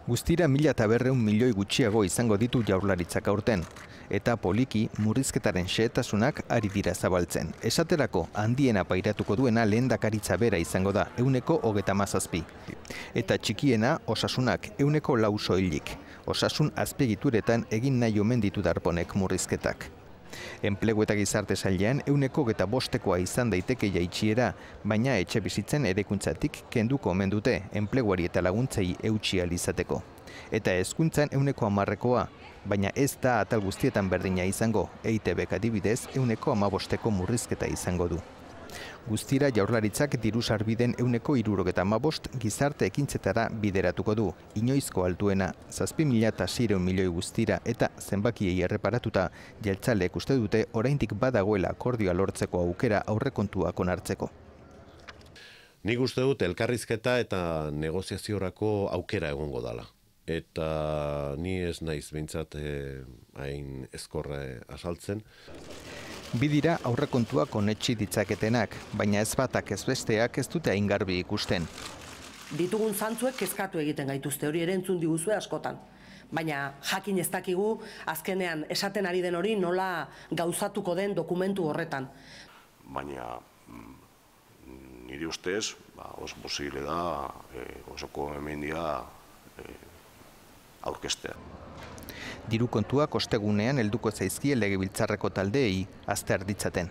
Guztira 1.200 milioi gutxiago izango ditu Jaurlaritzak aurten. Eta poliki murrizketaren xehetasunak ari dira zabaltzen. Esaterako handiena pairatuko duena lehendakaritza bera izango da, 37%. Eta txikiena osasunak 4 soilik. Osasun azpiegituretan egin nahi omen ditu Darponek murrizketak. Enplegu eta gizarte sailean 25%koa izan daiteke jaitsiera, baina etxebizitzen erekuntzatik kenduko omen dute enpleguari eta laguntzei eutsi ahal izateko. Eta hezkuntzan 10%koa, baina ez da atal guztietan berdina izango, EITBk adibidez 15%ko murrizketa izango du. Guztira Jaurlaritzak diru sarbideen 75% gizarte ekintzetara bideratuko du, inoizko altuena 7.600 milioi guztira eta zenbakiei erreparatuta jeltzaleek uste dute oraindik badagoela akordioa lortzeko aukera aurrekontuak onartzeko. Nik uste dut elkarrizketa eta negoziaziorako aukera egongo dala. Eta ni ez naiz behintzat hain ezkorre asaltzen. Bidira aurrekontuak onetsi ditzaketenak, baina ez batak ez besteak ez dute hain garbi ikusten. Ditugun zantzuek kezkatu egiten gaituzte, hori ere entzun diguzue askotan. Baina jakin ez dakigu azkenean esaten ari den hori nola gauzatuko den dokumentu horretan. Baina nire ustez, oso posible da osoko emendia aurkeztea. Diru kontuak ostegunean helduko zaizkie legebiltzarreko taldeei azter ditzaten.